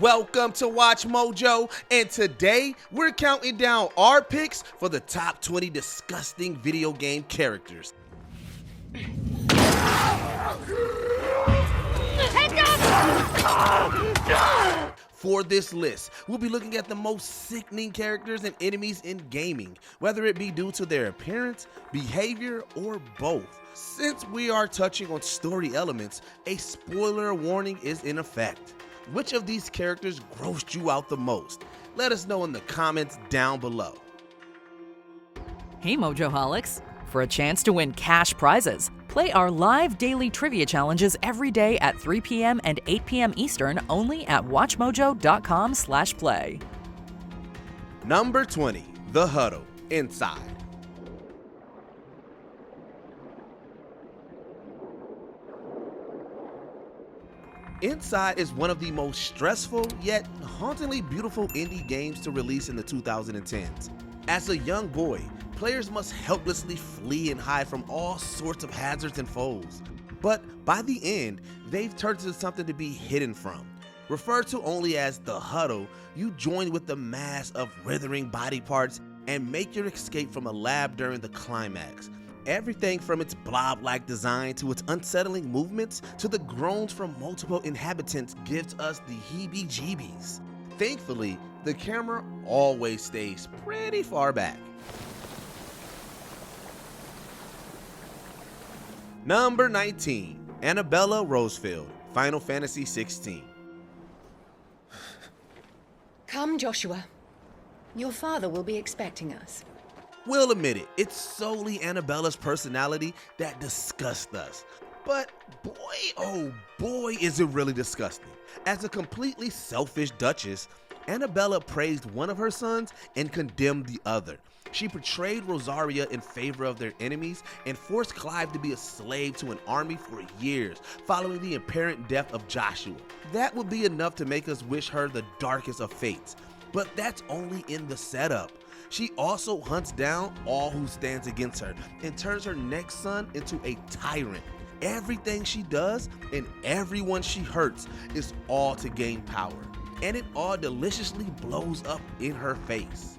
Welcome to Watch Mojo, and today we're counting down our picks for the top 20 disgusting video game characters. For this list, we'll be looking at the most sickening characters and enemies in gaming, whether it be due to their appearance, behavior, or both. Since we are touching on story elements, a spoiler warning is in effect. Which of these characters grossed you out the most? Let us know in the comments down below. Hey Mojoholics! For a chance to win cash prizes, play our live daily trivia challenges every day at 3 p.m. and 8 p.m. Eastern only at WatchMojo.com/play. Number 20, the Huddle Inside. Inside is one of the most stressful yet hauntingly beautiful indie games to release in the 2010s. As a young boy, players must helplessly flee and hide from all sorts of hazards and foes. But by the end, they've turned into something to be hidden from. Referred to only as the Huddle, you join with the mass of writhing body parts and make your escape from a lab during the climax. Everything from its blob-like design to its unsettling movements to the groans from multiple inhabitants gives us the heebie-jeebies. Thankfully, the camera always stays pretty far back. Number 19, Annabella Rosefield, Final Fantasy XVI. Come, Joshua. Your father will be expecting us. We'll admit it, it's solely Annabella's personality that disgusts us. But boy, oh boy, is it really disgusting. As a completely selfish duchess, Annabella praised one of her sons and condemned the other. She portrayed Rosaria in favor of their enemies and forced Clive to be a slave to an army for years, following the apparent death of Joshua. That would be enough to make us wish her the darkest of fates. But that's only in the setup. She also hunts down all who stands against her and turns her next son into a tyrant. Everything she does and everyone she hurts is all to gain power. And it all deliciously blows up in her face.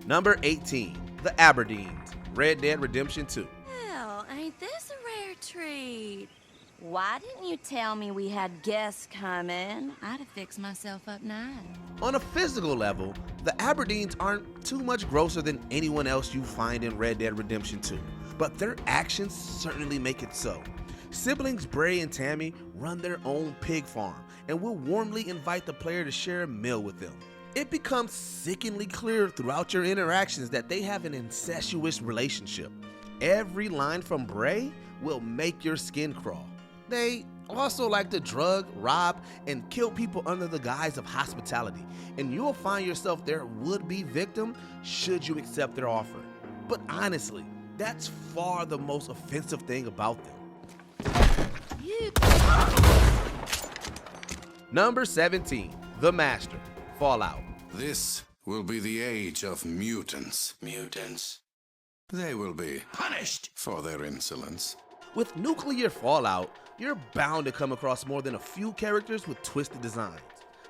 Number 18, the Aberdeens, Red Dead Redemption 2. Well, ain't this a rare treat? Why didn't you tell me we had guests coming? I'd have fixed myself up nice. On a physical level, the Aberdeens aren't too much grosser than anyone else you find in Red Dead Redemption 2, but their actions certainly make it so. Siblings Bray and Tammy run their own pig farm and will warmly invite the player to share a meal with them. It becomes sickeningly clear throughout your interactions that they have an incestuous relationship. Every line from Bray will make your skin crawl. They also like to drug, rob, and kill people under the guise of hospitality, and you'll find yourself their would-be victim should you accept their offer. But honestly, that's far the most offensive thing about them. Number 17, The Master, Fallout. This will be the age of mutants. They will be punished for their insolence. With nuclear fallout, you're bound to come across more than a few characters with twisted designs.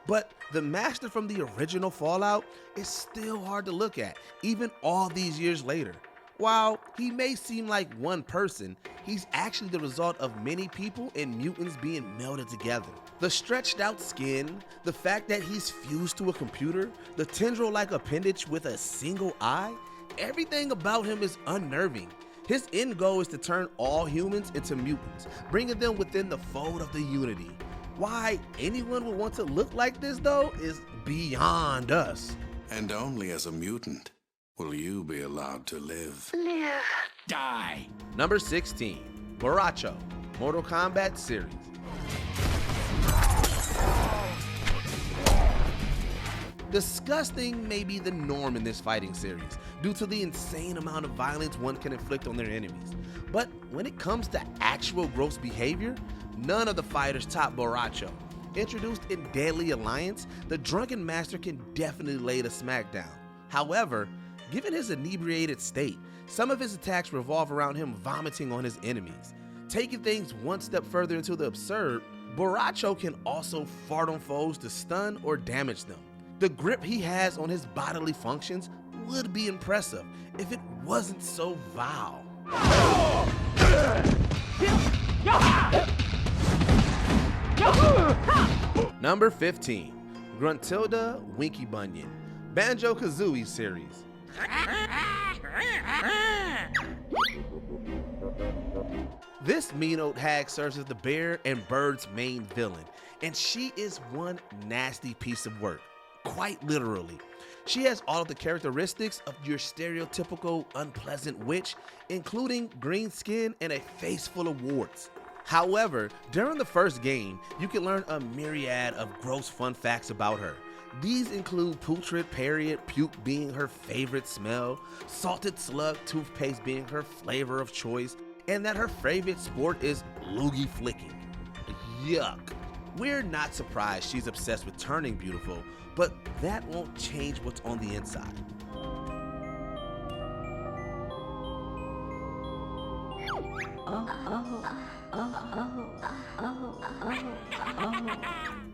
But the Master from the original Fallout is still hard to look at, even all these years later. While he may seem like one person, he's actually the result of many people and mutants being melded together. The stretched out skin, the fact that he's fused to a computer, the tendril-like appendage with a single eye, everything about him is unnerving. His end goal is to turn all humans into mutants, bringing them within the fold of the Unity. Why anyone would want to look like this, though, is beyond us. And only as a mutant will you be allowed to live. Die. Number 16, Borracho, Mortal Kombat series. Disgusting may be the norm in this fighting series due to the insane amount of violence one can inflict on their enemies. But when it comes to actual gross behavior, none of the fighters top Borracho. Introduced in Deadly Alliance, the Drunken Master can definitely lay the smackdown. However, Given his inebriated state, some of his attacks revolve around him vomiting on his enemies. Taking things one step further into the absurd, Borracho can also fart on foes to stun or damage them. The grip he has on his bodily functions would be impressive if it wasn't so vile. Number 15, Gruntilda Winky Bunyan, Banjo-Kazooie series. This mean-old hag serves as the bear and bird's main villain, and she is one nasty piece of work, quite literally. She has all of the characteristics of your stereotypical unpleasant witch, including green skin and a face full of warts. However, during the first game, you can learn a myriad of gross fun facts about her. These include putrid period puke being her favorite smell, salted slug toothpaste being her flavor of choice, and that her favorite sport is loogie flicking. Yuck. We're not surprised she's obsessed with turning beautiful, but that won't change what's on the inside.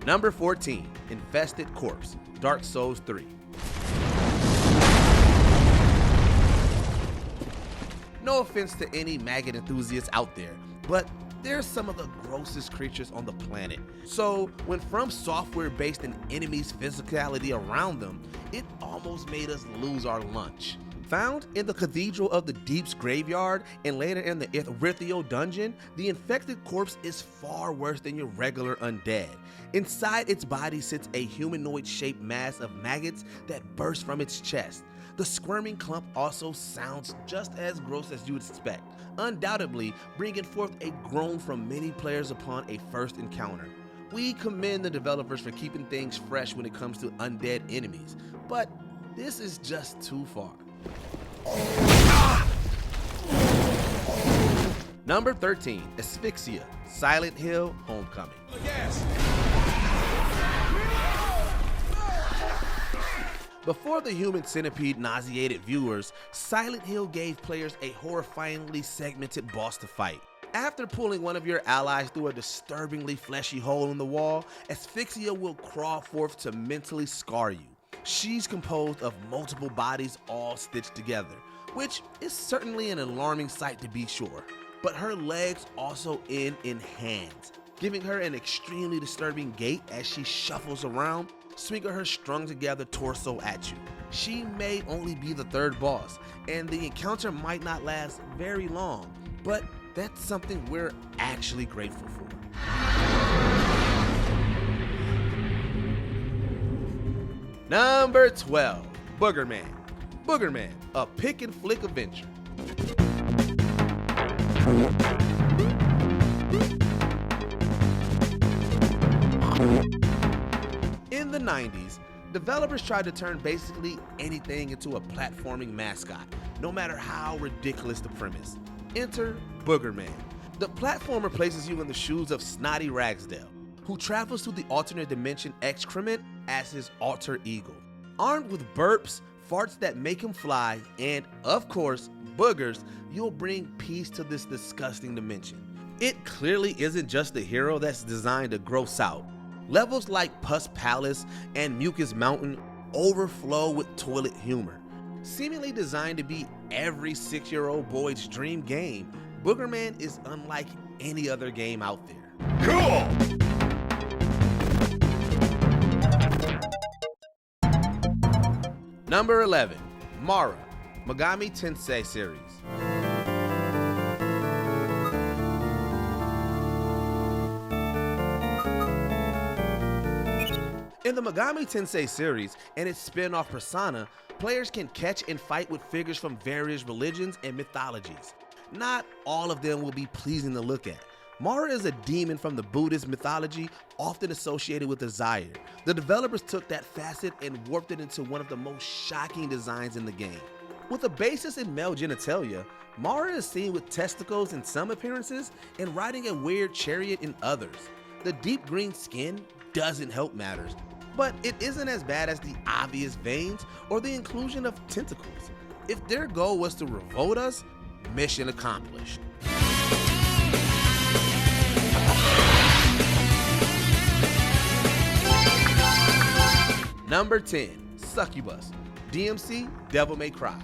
Number 14, Infested Corpse, Dark Souls 3. No offense to any maggot enthusiasts out there, but they're some of the grossest creatures on the planet. So when From Software based an enemy's physicality around them, it almost made us lose our lunch. Found in the Cathedral of the Deep's graveyard and later in the Ethereal dungeon, the Infected Corpse is far worse than your regular undead. Inside its body sits a humanoid-shaped mass of maggots that burst from its chest. The squirming clump also sounds just as gross as you would expect, undoubtedly bringing forth a groan from many players upon a first encounter. We commend the developers for keeping things fresh when it comes to undead enemies, but this is just too far. Number 13, Asphyxia, Silent Hill Homecoming. Yes. Before the human centipede nauseated viewers, Silent Hill gave players a horrifyingly segmented boss to fight. After pulling one of your allies through a disturbingly fleshy hole in the wall, Asphyxia will crawl forth to mentally scar you. She's composed of multiple bodies all stitched together, which is certainly an alarming sight to be sure. But her legs also end in hands, giving her an extremely disturbing gait as she shuffles around, swinging her strung together torso at you. She may only be the third boss, and the encounter might not last very long, but that's something we're actually grateful for. Number 12, Boogerman. Boogerman, a pick and flick adventure. In the 90s, developers tried to turn basically anything into a platforming mascot, no matter how ridiculous the premise. Enter Boogerman. The platformer places you in the shoes of Snotty Ragsdale, who travels to the alternate dimension excrement as his alter ego. Armed with burps, farts that make him fly, and, of course, boogers, you'll bring peace to this disgusting dimension. It clearly isn't just a hero that's designed to gross out. Levels like Pus Palace and Mucus Mountain overflow with toilet humor. Seemingly designed to be every 6-year-old boy's dream game, Boogerman is unlike any other game out there. Cool! Number 11, Mara, Megami Tensei series. In the Megami Tensei series and its spin-off Persona, players can catch and fight with figures from various religions and mythologies. Not all of them will be pleasing to look at. Mara is a demon from the Buddhist mythology, often associated with desire. The developers took that facet and warped it into one of the most shocking designs in the game. With a basis in male genitalia, Mara is seen with testicles in some appearances and riding a weird chariot in others. The deep green skin doesn't help matters, but it isn't as bad as the obvious veins or the inclusion of tentacles. If their goal was to revolt us, mission accomplished. Number 10, Succubus. DMC, Devil May Cry.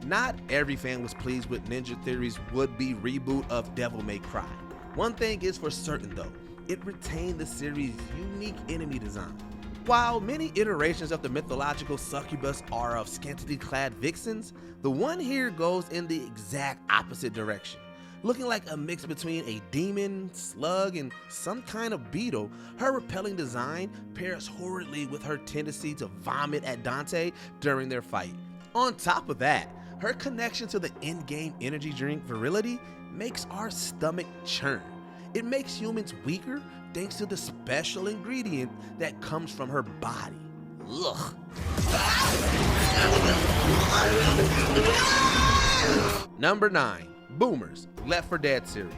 Not every fan was pleased with Ninja Theory's would-be reboot of Devil May Cry. One thing is for certain though, it retained the series' unique enemy design. While many iterations of the mythological Succubus are of scantily clad vixens, the one here goes in the exact opposite direction. Looking like a mix between a demon, slug, and some kind of beetle, her repelling design pairs horridly with her tendency to vomit at Dante during their fight. On top of that, her connection to the in-game energy drink Virility makes our stomach churn. It makes humans weaker thanks to the special ingredient that comes from her body. Ugh. Number 9, Boomers, Left 4 Dead series.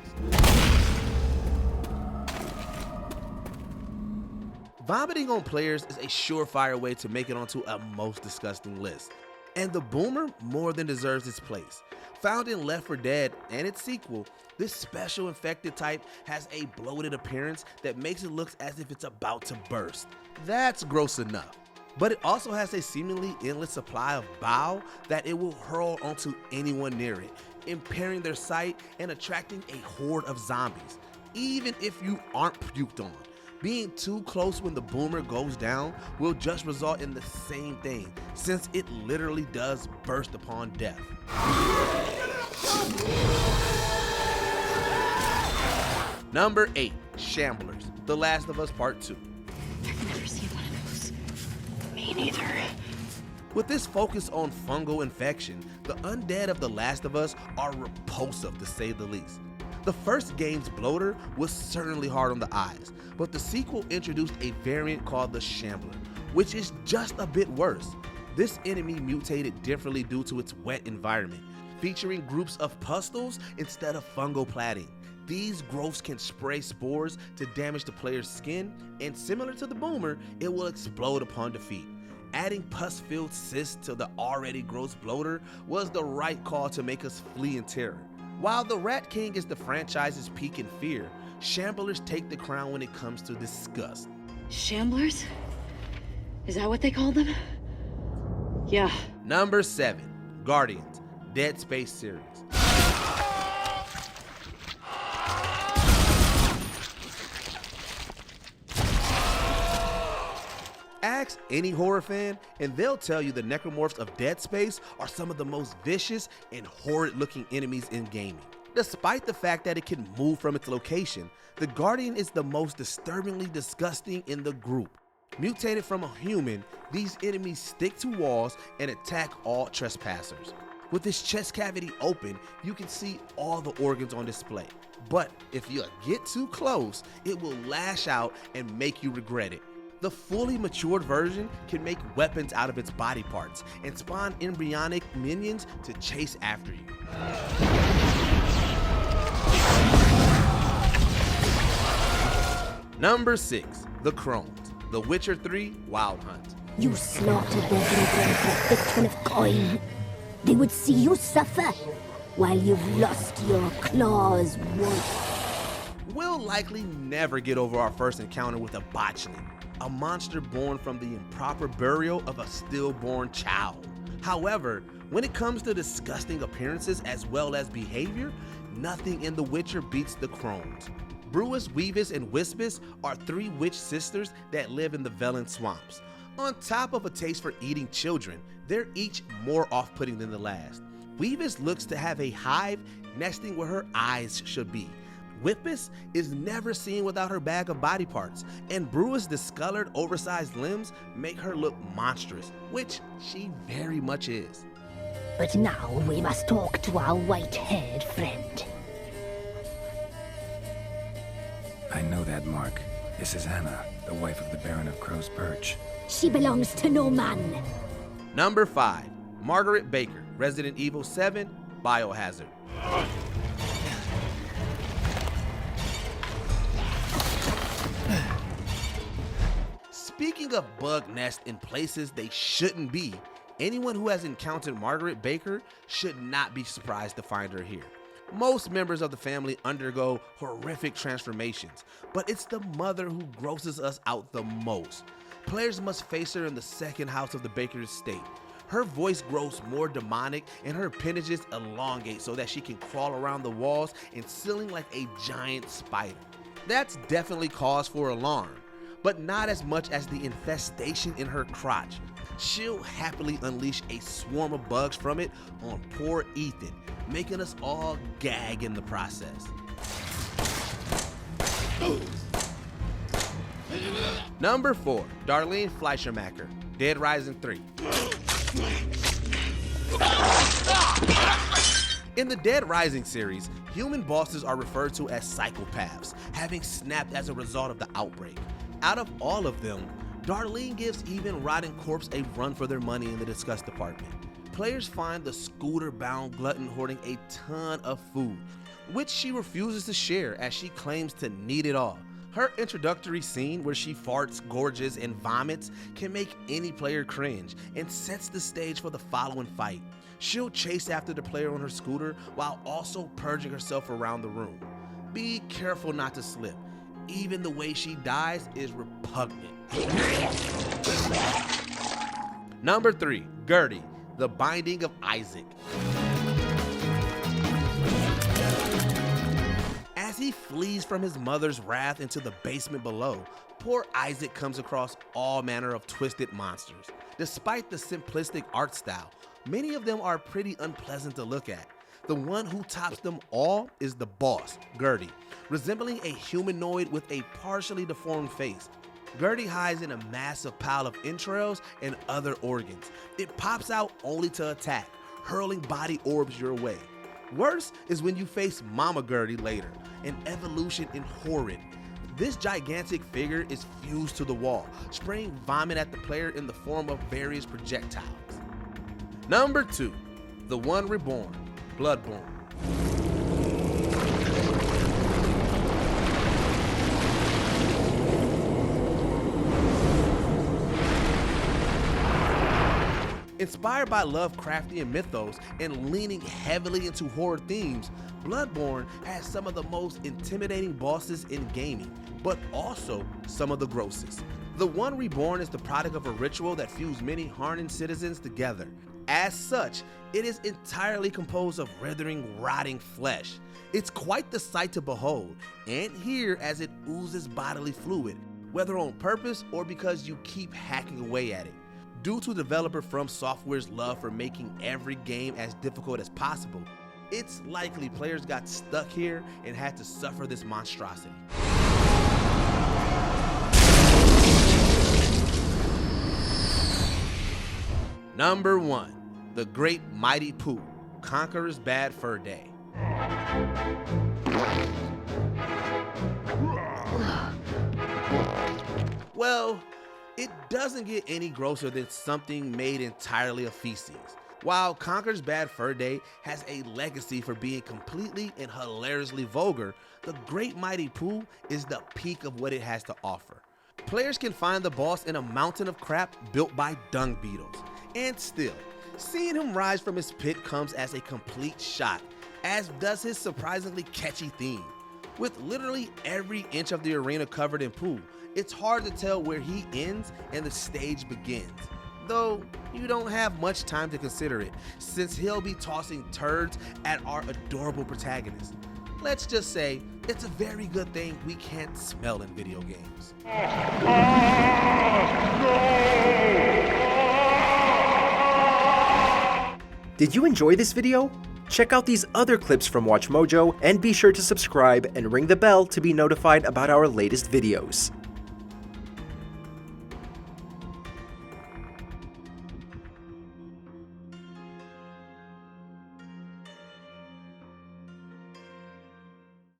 Vomiting on players is a surefire way to make it onto a most disgusting list, and the Boomer more than deserves its place. Found in Left 4 Dead and its sequel, this special infected type has a bloated appearance that makes it look as if it's about to burst. That's gross enough. But it also has a seemingly endless supply of bile that it will hurl onto anyone near it, impairing their sight and attracting a horde of zombies, even if you aren't puked on. Being too close when the Boomer goes down will just result in the same thing, since it literally does burst upon death. Number 8, Shamblers, The Last of Us Part 2. I've never seen one of those. Me neither. With this focus on fungal infection, the undead of The Last of Us are repulsive to say the least. The first game's bloater was certainly hard on the eyes, but the sequel introduced a variant called the Shambler, which is just a bit worse. This enemy mutated differently due to its wet environment, featuring groups of pustules instead of fungal plating. These growths can spray spores to damage the player's skin, and similar to the Boomer, it will explode upon defeat. Adding pus-filled cysts to the already gross bloater was the right call to make us flee in terror. While the Rat King is the franchise's peak in fear, Shamblers take the crown when it comes to disgust. Shamblers? Is that what they call them? Yeah. Number 7, Guardians, Dead Space series. Ask any horror fan and they'll tell you the necromorphs of Dead Space are some of the most vicious and horrid looking enemies in gaming. Despite the fact that it can move from its location, the Guardian is the most disturbingly disgusting in the group. Mutated from a human, these enemies stick to walls and attack all trespassers. With its chest cavity open, you can see all the organs on display. But if you get too close, it will lash out and make you regret it. The fully matured version can make weapons out of its body parts and spawn embryonic minions to chase after you. Number 6, The Crones, The Witcher 3 Wild Hunt. You slaughtered their brethren for a fistful of coin. They would see you suffer while you've lost your claws once. We'll likely never get over our first encounter with a botchling, a monster born from the improper burial of a stillborn child. However, when it comes to disgusting appearances as well as behavior, nothing in The Witcher beats the Crones. Brewis, Weavis, and Wispus are 3 witch sisters that live in the Velen swamps. On top of a taste for eating children, they're each more off-putting than the last. Weavis looks to have a hive nesting where her eyes should be. Wispus is never seen without her bag of body parts, and Brewis' discolored, oversized limbs make her look monstrous, which she very much is. But now we must talk to our white-haired friend. I know that mark. This is Anna, the wife of the Baron of Crow's Perch. She belongs to no man. Number 5, Margaret Baker, Resident Evil 7 Biohazard. Speaking of bug nests in places they shouldn't be, anyone who has encountered Margaret Baker should not be surprised to find her here. Most members of the family undergo horrific transformations, but it's the mother who grosses us out the most. Players must face her in the second house of the Baker estate. Her voice grows more demonic and her appendages elongate so that she can crawl around the walls and ceiling like a giant spider. That's definitely cause for alarm, but not as much as the infestation in her crotch. She'll happily unleash a swarm of bugs from it on poor Ethan, making us all gag in the process. Number 4, Darlene Fleischermacher, Dead Rising 3. In the Dead Rising series, human bosses are referred to as psychopaths, having snapped as a result of the outbreak. Out of all of them, Darlene gives even Rotting Corpse a run for their money in the disgust department. Players find the scooter-bound glutton hoarding a ton of food, which she refuses to share as she claims to need it all. Her introductory scene where she farts, gorges, and vomits can make any player cringe and sets the stage for the following fight. She'll chase after the player on her scooter while also purging herself around the room. Be careful not to slip. Even the way she dies is repugnant. Number 3, Gertie, The Binding of Isaac. As he flees from his mother's wrath into the basement below, poor Isaac comes across all manner of twisted monsters. Despite the simplistic art style, many of them are pretty unpleasant to look at. The one who tops them all is the boss, Gertie, resembling a humanoid with a partially deformed face. Gertie hides in a massive pile of entrails and other organs. It pops out only to attack, hurling body orbs your way. Worse is when you face Mama Gertie later, an evolution in horrid. This gigantic figure is fused to the wall, spraying vomit at the player in the form of various projectiles. Number 2, The One Reborn, Bloodborne. Inspired by Lovecraftian mythos and leaning heavily into horror themes, Bloodborne has some of the most intimidating bosses in gaming, but also some of the grossest. The One Reborn is the product of a ritual that fused many Harnan citizens together. As such, it is entirely composed of withering, rotting flesh. It's quite the sight to behold and hear as it oozes bodily fluid, whether on purpose or because you keep hacking away at it. Due to developer From Software's love for making every game as difficult as possible, it's likely players got stuck here and had to suffer this monstrosity. Number 1, The Great Mighty Poo, Conqueror's Bad Fur Day. Well, it doesn't get any grosser than something made entirely of feces. While Conker's Bad Fur Day has a legacy for being completely and hilariously vulgar, the Great Mighty Poo is the peak of what it has to offer. Players can find the boss in a mountain of crap built by dung beetles. And still, seeing him rise from his pit comes as a complete shock, as does his surprisingly catchy theme. With literally every inch of the arena covered in poo, it's hard to tell where he ends and the stage begins. Though you don't have much time to consider it, since he'll be tossing turds at our adorable protagonist. Let's just say, it's a very good thing we can't smell in video games. Did you enjoy this video? Check out these other clips from WatchMojo and be sure to subscribe and ring the bell to be notified about our latest videos.